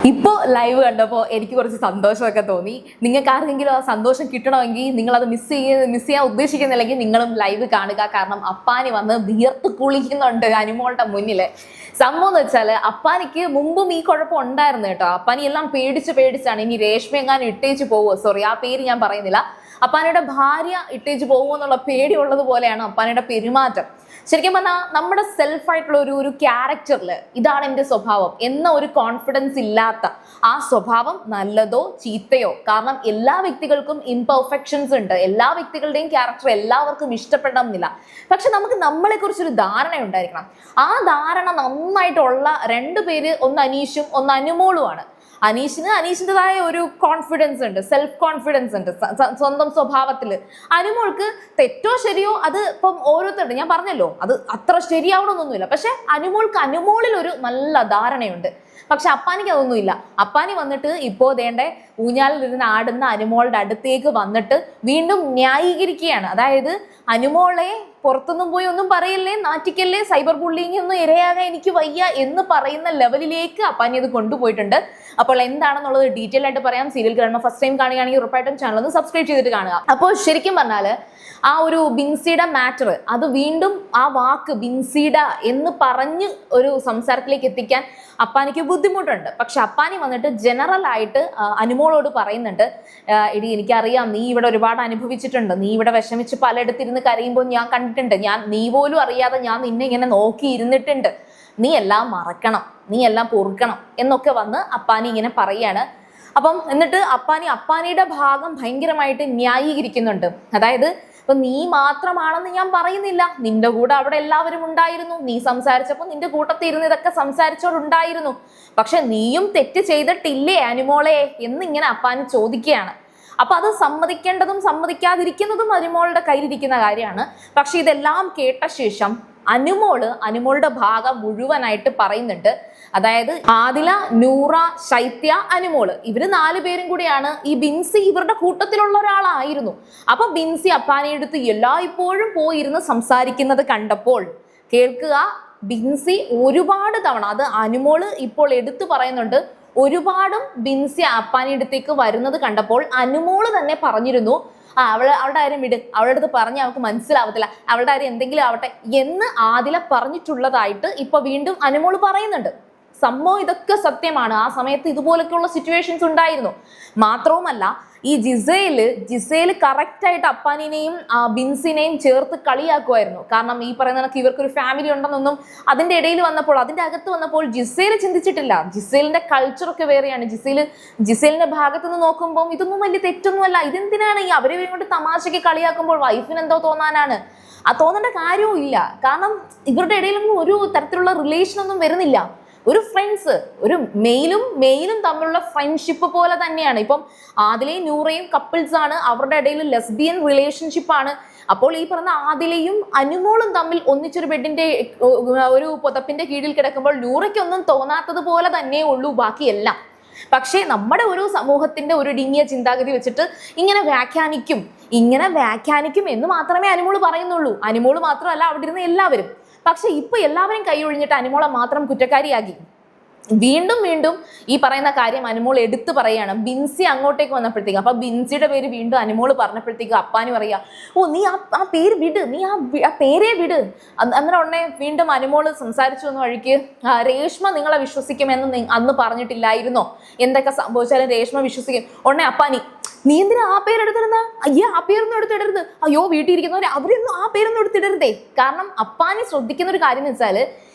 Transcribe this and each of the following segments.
ഇപ്പോൾ ലൈവ് കണ്ടപ്പോൾ എനിക്ക് കുറച്ച് സന്തോഷമൊക്കെ തോന്നി. നിങ്ങൾക്ക് ആർക്കെങ്കിലും ആ സന്തോഷം കിട്ടണമെങ്കിൽ നിങ്ങളത് മിസ് ചെയ്യാൻ ഉദ്ദേശിക്കുന്നില്ലെങ്കിൽ നിങ്ങളും ലൈവ് കാണുക. കാരണം അപ്പാനി വന്ന് വിയർത്ത് കുളിക്കുന്നുണ്ട് അനുമോളുടെ മുന്നിൽ. സംഭവം എന്ന് വെച്ചാൽ അപ്പാനിക്ക് മുമ്പും ഈ കുഴപ്പം ഉണ്ടായിരുന്നു കേട്ടോ. അപ്പാനി എല്ലാം പേടിച്ചാണ് ഇനി രേഷ്മ എങ്ങാനും ഇട്ടേച്ച് പോവോ, സോറി ആ പേര് ഞാൻ പറയുന്നില്ല, അപ്പാനിയുടെ ഭാര്യ ഇട്ടേച്ച് പോകുമോ എന്നുള്ള പേടിയുള്ളത് പോലെയാണ് അപ്പാനിയുടെ പെരുമാറ്റം. ശരിക്കും പറഞ്ഞാൽ നമ്മുടെ സെൽഫായിട്ടുള്ള ഒരു ക്യാരക്ടറിൽ ഇതാണ് എൻ്റെ സ്വഭാവം എന്ന ഒരു കോൺഫിഡൻസ് ഇല്ലാത്ത ആ സ്വഭാവം നല്ലതോ ചീത്തയോ, കാരണം എല്ലാ വ്യക്തികൾക്കും ഇംപെർഫെക്ഷൻസ് ഉണ്ട്, എല്ലാ വ്യക്തികളുടെയും ക്യാരക്ടർ എല്ലാവർക്കും ഇഷ്ടപ്പെടണമെന്നില്ല. പക്ഷെ നമുക്ക് നമ്മളെ കുറിച്ചൊരു ധാരണ ഉണ്ടായിരിക്കണം. ആ ധാരണ നന്നായിട്ടുള്ള രണ്ടുപേര്, ഒന്ന് അനീഷും ഒന്ന് അനുമോളുമാണ്. അനീഷിൻ്റെതായ ഒരു കോൺഫിഡൻസ് ഉണ്ട്, സെൽഫ് കോൺഫിഡൻസ് ഉണ്ട് സ്വന്തം സ്വഭാവത്തിൽ. അനുമോൾക്ക് തെറ്റോ ശരിയോ അത് ഇപ്പം ഓരോരുത്തരുണ്ട്, ഞാൻ പറഞ്ഞല്ലോ അത് അത്ര ശരിയാവണമെന്നൊന്നുമില്ല. പക്ഷെ അനുമോളിൽ ഒരു നല്ല ധാരണയുണ്ട്. പക്ഷെ അപ്പാനിക്ക് അതൊന്നുമില്ല. അപ്പാനി വന്നിട്ട് ഇപ്പോൾ ദേണ്ടെ ഊഞ്ഞാലിൽ ഇരുന്ന് ആടുന്ന അനുമോളുടെ അടുത്തേക്ക് വന്നിട്ട് വീണ്ടും ന്യായീകരിക്കുകയാണ്. അതായത് അനുമോളെ പുറത്തൊന്നും പോയി ഒന്നും പറയല്ലേ, നാറ്റിക്കല്ലേ, സൈബർ ബുള്ളിങ് ഒന്നും ഇരയാകാൻ എനിക്ക് വയ്യ എന്ന് പറയുന്ന ലെവലിലേക്ക് അപ്പാനി അത് കൊണ്ടുപോയിട്ടുണ്ട്. അപ്പോൾ എന്താണെന്നുള്ളത് ഡീറ്റെയിൽ ആയിട്ട് പറയാം. സീരിയൽ കാണുമ്പോൾ ഫസ്റ്റ് ടൈം കാണുകയാണെങ്കിൽ ഉറപ്പായിട്ടും ചാനൽ ഒന്ന് സബ്സ്ക്രൈബ് ചെയ്തിട്ട് കാണുക. അപ്പോൾ ശരിക്കും പറഞ്ഞാൽ ആ ഒരു ബിൻസിയുടെ മാറ്റർ അത് വീണ്ടും ആ വാക്ക് ബിൻസിഡ എന്ന് പറഞ്ഞ് ഒരു സംസാരത്തിലേക്ക് എത്തിക്കാൻ അപ്പാനിക്ക് ബുദ്ധിമുട്ടുണ്ട്. പക്ഷെ അപ്പാനി വന്നിട്ട് ജനറൽ ആയിട്ട് അനുമോളോട് പറയുന്നുണ്ട്, എടി എനിക്കറിയാം നീ ഇവിടെ ഒരുപാട് അനുഭവിച്ചിട്ടുണ്ട്, നീ ഇവിടെ വിഷമിച്ച് പലയിടത്തിരുന്ന് കരയുമ്പോൾ ഞാൻ കണ്ടിട്ടുണ്ട്, നീ പോലും അറിയാതെ ഞാൻ നിന്നെ ഇങ്ങനെ നോക്കി ഇരുന്നിട്ടുണ്ട്, നീ എല്ലാം മറക്കണം, നീ എല്ലാം പൊറുക്കണം എന്നൊക്കെ വന്ന് അപ്പാനി ഇങ്ങനെ പറയാണ്. അപ്പം എന്നിട്ട് അപ്പാനിയുടെ ഭാഗം ഭയങ്കരമായിട്ട് ന്യായീകരിക്കുന്നുണ്ട്. അതായത് ഇപ്പൊ നീ മാത്രമാണെന്ന് ഞാൻ പറയുന്നില്ല, നിന്റെ കൂടെ അവിടെ എല്ലാവരും ഉണ്ടായിരുന്നു, നീ സംസാരിച്ചപ്പോൾ നിന്റെ കൂട്ടത്തിൽ ഇരുന്ന് ഇതൊക്കെ സംസാരിച്ചോണ്ടുണ്ടായിരുന്നു, പക്ഷെ നീയും തെറ്റ് ചെയ്തിട്ടില്ലേ അനുമോളെ എന്നിങ്ങനെ അപ്പാനി ചോദിക്കുകയാണ്. അപ്പൊ അത് സമ്മതിക്കേണ്ടതും സമ്മതിക്കാതിരിക്കുന്നതും അനുമോളുടെ കയ്യിലിരിക്കുന്ന കാര്യമാണ്. പക്ഷെ ഇതെല്ലാം കേട്ട ശേഷം അനുമോളുടെ ഭാഗം മുഴുവനായിട്ട് പറയുന്നുണ്ട്. അതായത് ആദില, നൂറ, ശൈത്യ, അനുമോള് ഇവര് 4 പേരും കൂടിയാണ്. ഈ ബിൻസി ഇവരുടെ കൂട്ടത്തിലുള്ള ഒരാളായിരുന്നു. അപ്പൊ ബിൻസി അപ്പാനിയെടുത്ത് എല്ലായ്പ്പോഴും പോയിരുന്ന് സംസാരിക്കുന്നത് കണ്ടപ്പോൾ കേൾക്കുക, ബിൻസി ഒരുപാട് തവണ, അത് അനുമോള് ഇപ്പോൾ എടുത്തു പറയുന്നുണ്ട്, ഒരുപാടും ബിൻസി അപ്പാനിയടുത്തേക്ക് വരുന്നത് കണ്ടപ്പോൾ അനുമോള് തന്നെ പറഞ്ഞിരുന്നു, അവളുടെ കാര്യം വിട്, അവളുടെ അടുത്ത് പറഞ്ഞ് അവൾക്ക് മനസ്സിലാവത്തില്ല, അവളുടെ കാര്യം എന്തെങ്കിലും ആവട്ടെ എന്ന് ആദില പറഞ്ഞിട്ടുള്ളതായിട്ട് ഇപ്പൊ വീണ്ടും അനുമോള് പറയുന്നുണ്ട്. സംഭവം ഇതൊക്കെ സത്യമാണ്. ആ സമയത്ത് ഇതുപോലൊക്കെയുള്ള സിറ്റുവേഷൻസ് ഉണ്ടായിരുന്നു. മാത്രവുമല്ല ഈ ജിസേല് കറക്റ്റ് ആയിട്ട് അപ്പാനിനെയും ബിൻസിനെയും ചേർത്ത് കളിയാക്കുമായിരുന്നു. കാരണം ഈ പറയുന്ന കണക്ക് ഇവർക്കൊരു ഫാമിലി ഉണ്ടെന്നൊന്നും അതിന്റെ ഇടയിൽ വന്നപ്പോൾ, അതിന്റെ അകത്ത് വന്നപ്പോൾ ജിസേല് ചിന്തിച്ചിട്ടില്ല. ജിസേലിന്റെ കൾച്ചറൊക്കെ വേറെയാണ്. ജിസേലിന്റെ ഭാഗത്ത് നിന്ന് നോക്കുമ്പോൾ ഇതൊന്നും വലിയ തെറ്റൊന്നുമല്ല, ഇതെന്തിനാണ് ഈ അവരെ കൊണ്ട് തമാശയ്ക്ക് കളിയാക്കുമ്പോൾ വൈഫിന് എന്തോ തോന്നാനാണ്, തോന്നേണ്ട കാര്യവും ഇല്ല. കാരണം ഇവരുടെ ഇടയിലൊന്നും ഒരു തരത്തിലുള്ള റിലേഷൻ ഒന്നും വരുന്നില്ല. ഒരു ഫ്രണ്ട്സ്, ഒരു മെയിലും തമ്മിലുള്ള ഫ്രണ്ട്ഷിപ്പ് പോലെ തന്നെയാണ്. ഇപ്പം ആദിലയും നൂറയും കപ്പിൾസ് ആണ്, അവരുടെ ഇടയിൽ ലെസ്ബിയൻ റിലേഷൻഷിപ്പ് ആണ്. അപ്പോൾ ഈ പറഞ്ഞ ആദിലയും അനുമോളും തമ്മിൽ ഒന്നിച്ചൊരു ബെഡിന്റെ ഒരു പുതപ്പിന്റെ കീഴിൽ കിടക്കുമ്പോൾ നൂറയ്ക്കൊന്നും തോന്നാത്തത് പോലെ തന്നെ ഉള്ളൂ ബാക്കിയെല്ലാം. പക്ഷേ നമ്മുടെ ഒരു സമൂഹത്തിന്റെ ഒരു ഇടുങ്ങിയ ചിന്താഗതി വെച്ചിട്ട് ഇങ്ങനെ വ്യാഖ്യാനിക്കും എന്ന് മാത്രമേ അനുമോള് പറയുന്നുള്ളൂ. അനുമോള് മാത്രമല്ല അവിടെ ഇരുന്ന് എല്ലാവരും. പക്ഷെ ഇപ്പൊ എല്ലാവരും കൈ ഒഴിഞ്ഞിട്ട് അനുമോളെ മാത്രം കുറ്റക്കാരിയാക്കി. വീണ്ടും ഈ പറയുന്ന കാര്യം അനുമോൾ എടുത്തു പറയാണ്. ബിൻസി അങ്ങോട്ടേക്ക് വന്നപ്പോഴത്തേക്ക്, അപ്പൊ ബിൻസിയുടെ പേര് വീണ്ടും അനുമോള് പറഞ്ഞപ്പോഴത്തേക്ക് അപ്പാനി പറയാ, ഓ നീ ആ പേര് വിട്, നീ ആ പേരേ വിട്. അന്നേരം ഉടനെ വീണ്ടും അനുമോള് സംസാരിച്ചു വന്ന വഴിക്ക്, രേഷ്മ നിങ്ങളെ വിശ്വസിക്കുമെന്ന് അന്ന് പറഞ്ഞിട്ടില്ലായിരുന്നോ, എന്തൊക്കെ സംഭവിച്ചാലും രേഷ്മ വിശ്വസിക്കും. ഉടനെ അപ്പാനി, നീ എന്തിനാ ആ പേരെടുത്തിരുന്ന, ആ പേരൊന്നും എടുത്തിടരുത്, അയ്യോ വീട്ടിൽ ഇരിക്കുന്നവരെ അവരൊന്നും ആ പേരൊന്നും എടുത്തിടരുതേ. കാരണം അപ്പാനി ശ്രദ്ധിക്കുന്ന ഒരു കാര്യം എന്ന് വെച്ചാല്,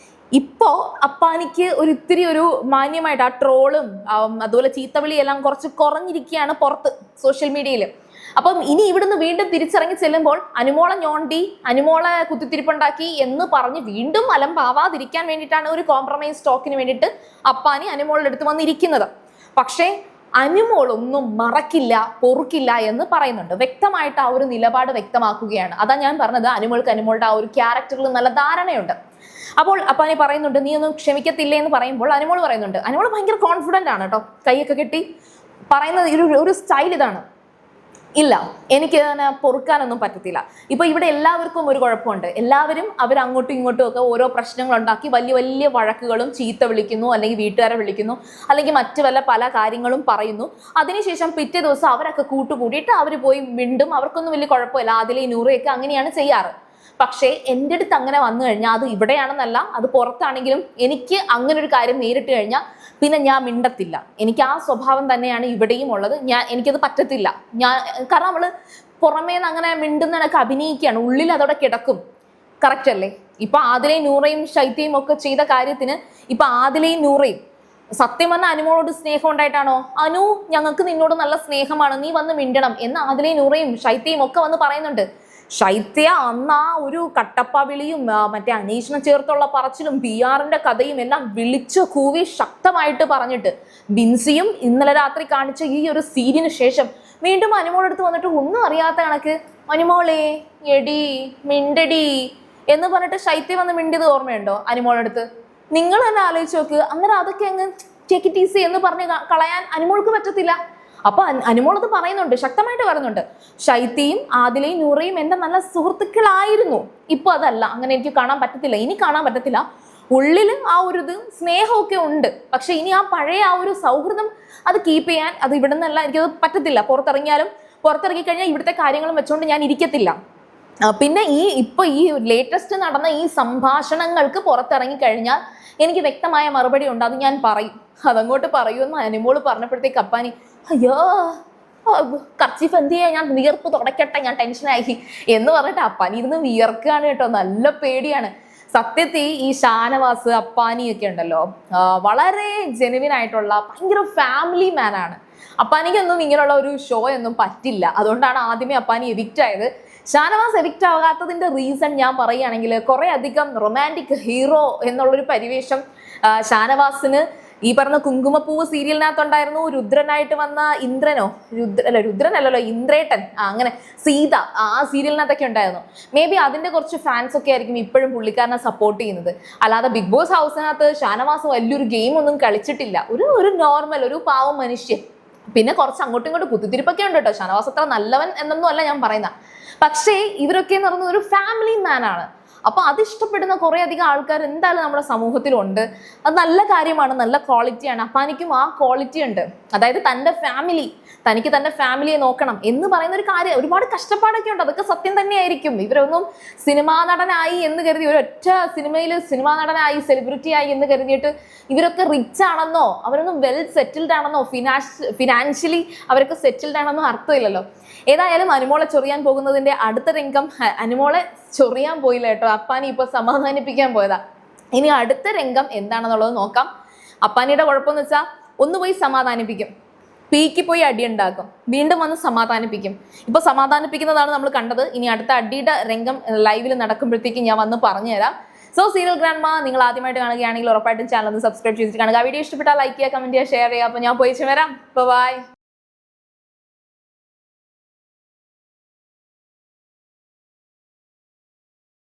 ഇപ്പോ അപ്പാനിക്ക് ഇത്തിരി ഒരു മാന്യമായിട്ട് ആ ട്രോളും അതുപോലെ ചീത്തവിളി എല്ലാം കുറച്ച് കുറഞ്ഞിരിക്കുകയാണ് പുറത്ത് സോഷ്യൽ മീഡിയയിൽ. അപ്പം ഇനി ഇവിടുന്ന് വീണ്ടും തിരിച്ചിറങ്ങി ചെല്ലുമ്പോൾ അനുമോളെ ഞോണ്ടി, അനുമോളെ കുത്തിത്തിരിപ്പുണ്ടാക്കി എന്ന് പറഞ്ഞ് വീണ്ടും അലമ്പാവാതിരിക്കാൻ വേണ്ടിയിട്ടാണ് ഒരു കോംപ്രമൈസ് ടോക്കിന് വേണ്ടിയിട്ട് അപ്പാനി അനുമോളുടെ അടുത്ത് വന്നിരിക്കുന്നത്. പക്ഷേ അനുമോൾ ഒന്നും മറക്കില്ല, പൊറുക്കില്ല എന്ന് പറയുന്നുണ്ട്. വ്യക്തമായിട്ട് ആ ഒരു നിലപാട് വ്യക്തമാക്കുകയാണ്. അതാ ഞാൻ പറഞ്ഞത്, അനുമോളുടെ ആ ഒരു ക്യാരക്ടറിൽ നല്ല ധാരണയുണ്ട്. അപ്പോൾ അപ്പാനി പറയുന്നുണ്ട്, നീ ഒന്നും ക്ഷമിക്കത്തില്ലേ എന്ന് പറയുമ്പോൾ അനുമോൾ പറയുന്നുണ്ട്, അനുമോൾ ഭയങ്കര കോൺഫിഡന്റ് ആണ് കേട്ടോ, കൈയൊക്കെ കെട്ടി പറയുന്നത് ഒരു സ്റ്റൈൽ ഇതാണ്, ഇല്ല, എനിക്ക് അങ്ങനെ പൊറുക്കാനൊന്നും പറ്റത്തില്ല. ഇപ്പൊ ഇവിടെ എല്ലാവർക്കും ഒരു കുഴപ്പമുണ്ട്. എല്ലാവരും അവർ അങ്ങോട്ടും ഇങ്ങോട്ടും ഒക്കെ ഓരോ പ്രശ്നങ്ങൾ ഉണ്ടാക്കി വലിയ വലിയ വഴക്കുകളും ചീത്ത വിളിക്കുന്നു, അല്ലെങ്കിൽ വീട്ടുകാരെ വിളിക്കുന്നു, അല്ലെങ്കിൽ മറ്റു പല കാര്യങ്ങളും പറയുന്നു. അതിനുശേഷം പിറ്റേ ദിവസം അവരൊക്കെ കൂട്ടുകൂടിയിട്ട് അവർ പോയി മിണ്ടും. അവർക്കൊന്നും വലിയ കുഴപ്പമില്ല. ആദിലയും നൂറയൊക്കെ അങ്ങനെയാണ് ചെയ്യാറ്. പക്ഷേ എൻ്റെ അടുത്ത് അങ്ങനെ വന്നു കഴിഞ്ഞാൽ, അത് ഇവിടെയാണെന്നല്ല, അത് പുറത്താണെങ്കിലും, എനിക്ക് അങ്ങനെ ഒരു കാര്യം നേരിട്ട് കഴിഞ്ഞാൽ പിന്നെ ഞാൻ മിണ്ടത്തില്ല. എനിക്ക് ആ സ്വഭാവം തന്നെയാണ് ഇവിടെയും ഉള്ളത്. എനിക്കത് പറ്റത്തില്ല. കാരണം നമ്മള് പുറമേന്ന് അങ്ങനെ മിണ്ടുന്നതൊക്കെ അഭിനയിക്കുകയാണ്, ഉള്ളിൽ അതോടെ കിടക്കും. കറക്റ്റ് അല്ലേ? ഇപ്പൊ ആദിലയും നൂറയും ശൈത്യയും ഒക്കെ ചെയ്ത കാര്യത്തിന് ഇപ്പൊ ആദിലയും നൂറയും സത്യം പറഞ്ഞ അനുമോളോട് സ്നേഹം ഉണ്ടായിട്ടാണോ? അനു, ഞങ്ങൾക്ക് നിന്നോട് നല്ല സ്നേഹമാണ്, നീ വന്ന് മിണ്ടണം എന്ന് ആദിലയും നൂറയും ശൈത്യയും ഒക്കെ വന്ന് പറയുന്നുണ്ട്. ശൈത്യ അന്ന് ആ ഒരു കട്ടപ്പ വിളിയും മറ്റേ അനീഷിനെ ചേർത്തുള്ള പറച്ചിലും PR-ന്റെ കഥയും എല്ലാം വിളിച്ചു കൂവി ശക്തമായിട്ട് പറഞ്ഞിട്ട് ബിൻസിയും ഇന്നലെ രാത്രി കാണിച്ച ഈ ഒരു സീനിന് ശേഷം വീണ്ടും അനുമോളെടുത്ത് വന്നിട്ട് ഒന്നും അറിയാത്ത കണക്ക് അനുമോളെ എടി മിണ്ടടി എന്ന് പറഞ്ഞിട്ട് ശൈത്യം വന്ന് മിണ്ടിയത് ഓർമ്മയുണ്ടോ അനുമോളെടുത്ത്? നിങ്ങൾ തന്നെ ആലോചിച്ച് നോക്ക്. അങ്ങനെ അതൊക്കെ അങ്ങ് ടേക്ക് ഇറ്റ് ഈസി എന്ന് പറഞ്ഞ് കളയാൻ അനുമോൾക്ക് പറ്റത്തില്ല. അപ്പൊ അനുമോളത് പറയുന്നുണ്ട്, ശക്തമായിട്ട് പറയുന്നുണ്ട്. ശൈത്യയും ആദിലയും നൂറയും എന്റെ നല്ല സുഹൃത്തുക്കളായിരുന്നു. ഇപ്പൊ അതല്ല, അങ്ങനെ എനിക്ക് കാണാൻ പറ്റത്തില്ല, ഇനി കാണാൻ പറ്റത്തില്ല. ഉള്ളില് ആ ഒരു ഇത് സ്നേഹമൊക്കെ ഉണ്ട്. പക്ഷെ ഇനി ആ പഴയ ആ ഒരു സൗഹൃദം അത് കീപ്പ് ചെയ്യാൻ, അത് ഇവിടെ നിന്നല്ല, എനിക്കത് പറ്റത്തില്ല. പുറത്തിറങ്ങി കഴിഞ്ഞാൽ ഇവിടുത്തെ കാര്യങ്ങളും വെച്ചുകൊണ്ട് ഞാൻ ഇരിക്കത്തില്ല. പിന്നെ ഈ ലേറ്റസ്റ്റ് നടന്ന ഈ സംഭാഷണങ്ങൾക്ക് പുറത്തിറങ്ങി കഴിഞ്ഞാൽ എനിക്ക് വ്യക്തമായ മറുപടി ഉണ്ട്. അത് ഞാൻ പറയും. അതങ്ങോട്ട് പറയുമെന്ന് അനുമോള് പറഞ്ഞപ്പോഴത്തേക്ക് അപ്പാനി അയ്യോ കർച്ചീഫ് എന്ത് ചെയ്യാ, ഞാൻ വിയർപ്പ് തുടക്കട്ടെ, ഞാൻ ടെൻഷനായി എന്ന് പറഞ്ഞിട്ട് അപ്പാനി ഇരുന്ന് വിയർക്കാണ് കേട്ടോ. നല്ല പേടിയാണ് സത്യത്തിൽ. ഈ ഷാനവാസ് അപ്പാനിയൊക്കെ ഉണ്ടല്ലോ, വളരെ ജെനുവിൻ ആയിട്ടുള്ള ഭയങ്കര ഫാമിലി മാൻ ആണ്. അപ്പാനിക്കൊന്നും ഇങ്ങനെയുള്ള ഒരു ഷോ ഒന്നും പറ്റില്ല. അതുകൊണ്ടാണ് ആദ്യമേ അപ്പാനി എവിക്റ്റ് ആയത്. ഷാനവാസ് എവിക്റ്റ് ആകാത്തതിന്റെ റീസൺ ഞാൻ പറയുകയാണെങ്കിൽ, കുറെ അധികം റൊമാൻറ്റിക് ഹീറോ എന്നുള്ളൊരു പരിവേഷം ഷാനവാസിന് ഈ പറഞ്ഞ കുങ്കുമപ്പൂവ് സീരിയലിനകത്തുണ്ടായിരുന്നു. രുദ്രനായിട്ട് വന്ന രുദ്രനല്ലല്ലോ ഇന്ദ്രേട്ടൻ, അങ്ങനെ സീത, ആ സീരിയലിനകത്തൊക്കെ ഉണ്ടായിരുന്നു. മേ ബി അതിന്റെ കുറച്ച് ഫാൻസ് ഒക്കെ ആയിരിക്കും ഇപ്പോഴും പുള്ളിക്കാരനെ സപ്പോർട്ട് ചെയ്യുന്നത്. അല്ലാതെ ബിഗ് ബോസ് ഹൗസിനകത്ത് ഷാനവാസ് വലിയൊരു ഗെയിം ഒന്നും കളിച്ചിട്ടില്ല. ഒരു നോർമൽ ഒരു പാവം മനുഷ്യൻ. പിന്നെ കുറച്ച് അങ്ങോട്ടും ഇങ്ങോട്ടും കുത്തിത്തിരിപ്പൊക്കെ ഉണ്ട് കേട്ടോ. ഷാനവാസ് അത്ര നല്ലവൻ എന്നൊന്നും അല്ല ഞാൻ പറയുന്ന. പക്ഷേ ഇവരൊക്കെ എന്ന് പറയുന്നത് ഒരു ഫാമിലി മാൻ ആണ്. അപ്പൊ അത് ഇഷ്ടപ്പെടുന്ന കുറെ അധികം ആൾക്കാർ എന്തായാലും നമ്മുടെ സമൂഹത്തിലുണ്ട്. അത് നല്ല കാര്യമാണ്, നല്ല ക്വാളിറ്റിയാണ്. അപ്പാനിക്കും ആ ക്വാളിറ്റി ഉണ്ട്. അതായത് തനിക്ക് തന്റെ ഫാമിലിയെ നോക്കണം എന്ന് പറയുന്ന ഒരു കാര്യം. ഒരുപാട് കഷ്ടപ്പാടൊക്കെ ഉണ്ട്, അതൊക്കെ സത്യം തന്നെയായിരിക്കും. ഇവരൊന്നും സിനിമാ നടനായി എന്ന് കരുതി, ഒരൊറ്റ സിനിമയിൽ സിനിമാ നടനായി സെലിബ്രിറ്റി ആയി എന്ന് കരുതിയിട്ട് ഇവരൊക്കെ റിച്ച് ആണെന്നോ, അവരൊന്നും വെൽ സെറ്റിൽഡ് ആണെന്നോ, ഫിനാൻഷ്യലി അവരൊക്കെ സെറ്റിൽഡ് ആണെന്നോ അർത്ഥമില്ലല്ലോ. ഏതായാലും അനുമോളെ ചൊറിയാൻ പോകുന്നതിന്റെ അടുത്ത രംഗം, അനുമോളെ ചൊറിയാൻ പോയില്ല കേട്ടോ, അപ്പാനി ഇപ്പൊ സമാധാനിപ്പിക്കാൻ പോയതാ. ഇനി അടുത്ത രംഗം എന്താണെന്നുള്ളത് നോക്കാം. അപ്പാനിയുടെ കുഴപ്പമെന്ന് വെച്ചാൽ ഒന്ന് പോയി സമാധാനിപ്പിക്കും, പീക്കി പോയി അടി ഉണ്ടാക്കും, വീണ്ടും വന്ന് സമാധാനിപ്പിക്കും. ഇപ്പൊ സമാധാനിപ്പിക്കുന്നതാണ് നമ്മൾ കണ്ടത്. ഇനി അടുത്ത അടിയുടെ രംഗം ലൈവിൽ നടക്കുമ്പോഴത്തേക്കും ഞാൻ വന്ന് പറഞ്ഞുതരാം. സോ സീരിയൽ ഗ്രാൻഡ്മാ നിങ്ങൾ ആദ്യമായിട്ട് കാണുകയാണെങ്കിൽ ഉറപ്പായിട്ടും ചാനൽ ഒന്ന് സബ്സ്ക്രൈബ് ചെയ്തിട്ട് കാണുക. വീഡിയോ ഇഷ്ടപ്പെട്ടാൽ ലൈക്ക് ചെയ്യുക, കമന്റ് ചെയ്യുക, ഷെയർ ചെയ്യുക. അപ്പൊ ഞാൻ പോയി വരാം. ബൈ.